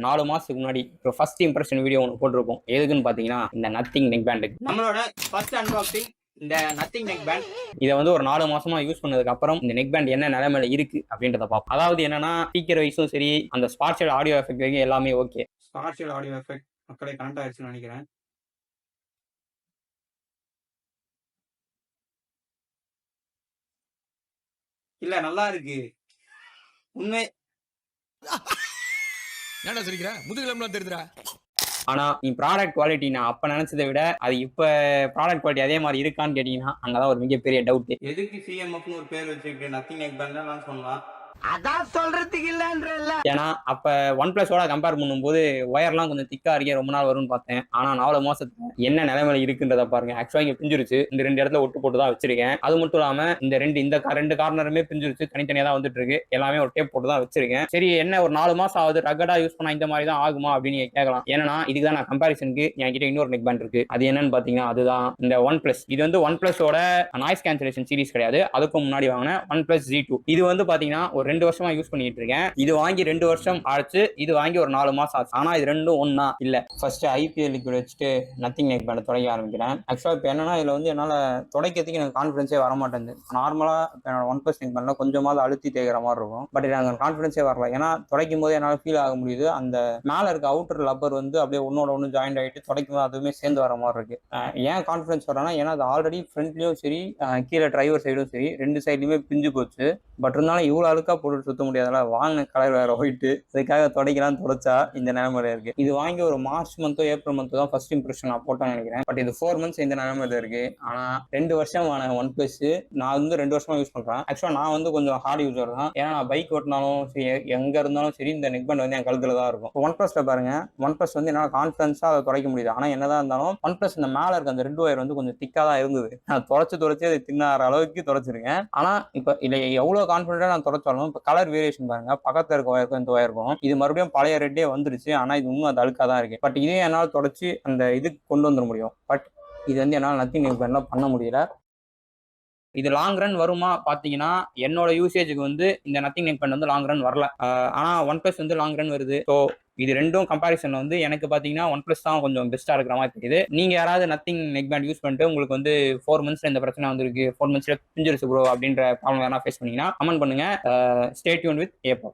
4 மாசத்துக்கு முன்னாடி ஒரு ஃபர்ஸ்ட் இம்ப்ரெஷன் வீடியோ ஒன்று போட்டிருப்போம். எதுக்குன்னு பார்த்தீங்கன்னா இந்த நத்திங் நெக் பேண்டுக்கு. நம்மளோட ஃபர்ஸ்ட் அன்பாக்சிங் இந்த நத்திங் நெக் பேண்ட். இதை வந்து ஒரு 4 மாசமா யூஸ் பண்ணதுக்கு அப்புறம் இந்த நெக் பேண்ட் என்ன நிலைமையில இருக்கு அப்படின்றத பார்ப்போம். அதாவது என்னன்னா ஸ்பீக்கர் வைஸும் சரி, அந்த ஸ்பார்ஷியல் ஆடியோ எஃபெக்ட் வரைக்கும் எல்லாமே ஓகே. ஸ்பார்ஷியல் ஆடியோ எஃபெக்ட் மக்களே கனெக்ட் ஆயிடுச்சுன்னு நினைக்கிறேன். இல்ல நல்லா இருக்கு உண்மை. ஏன்டா சிரிக்கிற? முதுகுலம்லாம் தெரியுதுடா. ஆனா நீ ப்ராடக்ட் குவாலிட்டி நான் அப்ப நினைச்சதை விட அது இப்ப ப்ராடக்ட் குவாலிட்டி அதே மாதிரி இருக்கான்னு கேட்டீங்கன்னா அங்கதான் ஒரு மிகப்பெரிய டவுட். எதுக்கு சிஎம்எஃப்னு ஒரு பேர் வச்சிருக்கு? நத்திங் நெக் பேண்ட் சொல்லலாம். அதான் சொல்றதுக்கு இல்லன்றல்ல. ஏன்னா அப்ப ஒன் பிளஸோட கம்பேர் பண்ணும்போது ஒயர்லாம் கொஞ்சம் திக்கா இருக்கே, ரொம்ப நாள் வரும்னு பார்த்தேன். ஆனா 4 மாசத்துல என்ன நிலைமையில இருக்குன்றத பாருங்க. ஆக்சுவலா இங்க பிஞ்சிருச்சு. இந்த 2 இடத்துல ஒட்டு போட்டு தான் வச்சிருக்கேன். அது மட்டும் இல்லாம இந்த ரெண்டு கார்னருமே பிஞ்சிருச்சு. தனித்தனியா தான் வந்துட்டு இருக்கு. எல்லாமே ஒரு டேப் போட்டு தான் வச்சிருக்கேன். சரி என்ன ஒரு 4 மாசம் ஆகுது, ரகடா யூஸ் பண்ணா இந்த மாதிரி தான் ஆகுமா அப்படின்னு நீங்க கேட்கலாம். ஏன்னா இதுக்கு தான் நான் கம்பேரிசனுக்கு என்கிட்ட இன்னொரு நெக் பேண்ட் இருக்கு. அது என்னன்னு பாத்தீங்கன்னா அதுதான் இந்த ஒன் பிளஸ். இது வந்து ஒன் பிளஸோட நாய்ஸ் கேன்சலேஷன் சீரிஸ் கிடையாது. அதுக்கு முன்னாடி வாங்கின ஒன் பிளஸ் G2. இது வந்து பாத்தீங்கன்னா ஒரு 2 வருஷமா யூஸ் பண்ணிட்டு இருக்கேன். இது வாங்கி 2 வருஷம் ஆச்சு. இது வாங்கி ஒரு 4 மாசம் ஆச்சு. ஆனா இது ரெண்டும் ஒண்ணா இல்ல. ஃபர்ஸ்ட் IPL லிக்விட் வச்சுட்டு நத்திங் நெக் பேண்ட் துடைக்க ஆரம்பிக்கிறேன். ஆக்சுவலா இப்போ என்னன்னா இதுல வந்து என்னால துடைக்கிறதுக்கு எனக்கு கான்ஃபிடன்ஸே வர மாட்டேங்குது. நார்மலா என்னோட ஒன் பிளஸ் நெக் பேண்ட்ல கொஞ்சமாவது அழுத்தி தேய்க்கிற மாதிரி இருக்கும். பட் எனக்கு கான்ஃபிடன்ஸே வரல. ஏன்னா துடைக்கும் போது என்னால ஃபீல் ஆக முடியுது. அந்த மேல இருக்க அவுட்டர் லப்பர் வந்து அப்படியே ஒன்னோட ஒன்று ஜாயிண்ட் ஆகிட்டு துடைக்கும் போது அதுவுமே சேர்ந்து வர மாதிரி இருக்கு. ஏன் கான்ஃபிடன்ஸ் வரேன்னா ஏன்னா அது ஆல்ரெடி ஃப்ரண்ட்லயும் சரி, கீழே டிரைவர் சைடும் சரி, 2 சைட்லயுமே பிஞ்சு போச்சு. பட் இருந்தாலும் இவ்வளவு அழுக்கா போட்டு சுத்த முடியாதுல. வாங்கின கலர் வேற ஒயிட்டு, அதுக்காக துடைக்கலாம் துடைச்சா இந்த நிலைமையில இருக்கு. இது வாங்கி ஒரு மார்ச் மந்தோ ஏப்ரல் மந்தோ தான் ஃபர்ஸ்ட் இம்ப்ரெஷன் நான் போட்டேன்னு நினைக்கிறேன். பட் இது 4 மந்த்ஸ் இந்த நிலைமையில இருக்கு. ஆனா 2 வருஷம் ஆன ஒன் பிளஸ் நான் வந்து 2 வருஷமா யூஸ் பண்றேன். ஆக்சுவலா நான் வந்து கொஞ்சம் ஹார்ட் யூசர் தான். ஏன்னா நான் பைக் ஓட்டினாலும் சரி, எங்க இருந்தாலும் சரி, இந்த நெக் பேண்ட் வந்து என் கழுத்துல தான் இருக்கும். ஒன் பிளஸ்ல பாருங்க, ஒன் பிளஸ் வந்து என்னால கான்ஃபிடன்ஸா அதை துடைக்க முடியுது. ஆனா என்னதான் இருந்தாலும் ஒன் பிளஸ் இந்த மேல இருக்க அந்த ரெட் ஒயர் வந்து கொஞ்சம் திக்கா தான் இருந்தது. நான் துடைச்சு அதை தின்னாற அளவுக்கு துடைச்சிருக்கேன். ஆனா இப்ப இல்ல எவ்வளவு கான்ஃபிடண்டா நான் துடைச்சாலும் இப்ப கலர் வேரியேஷன் பாருங்க. பக்கத்துல இருக்க ஒயருக்கும் இந்த ஒயருக்கும் இது மறுபடியும் பழைய ரெட்டே வந்துருச்சு. ஆனா இது இன்னும் அது அழுக்கா தான் இருக்கு. பட் இதே என்னால் தொடச்சு அந்த இதுக்கு கொண்டு வந்துட முடியும். பட் இது வந்து என்னால் நத்திங் நெக் பேண்ட்லாம் பண்ண முடியல. இது லாங் ரன் வருமா பாத்தீங்கன்னா என்னோட யூசேஜுக்கு வந்து இந்த நத்திங் நெக் பேண்ட் வந்து லாங் ரன் வரல. ஆனா ஒன் பிளஸ் வந்து லாங் ரன் வருது. ஸோ இது ரெண்டும் கம்பேரிசன் வந்து எனக்கு பாத்தீங்கன்னா ஒன் பிளஸ் தான் கொஞ்சம் பெஸ்டா இருக்கிற மாதிரி தெரியுது. நீங்க யாராவது நத்திங் நெக் பேண்ட் யூஸ் பண்ணிட்டு உங்களுக்கு வந்து 4 மந்த்ஸ்ல இந்த பிரச்சனை வந்துருக்கு, 4 மந்த்ஸ்ல பிஞ்சிருச்சு ப்ரோ அப்படின்ற ப்ராப்ளம் வேணா ஃபேஸ் பண்ணீங்கன்னா கமெண்ட் பண்ணுங்க. Stay tune with ஏப்போ.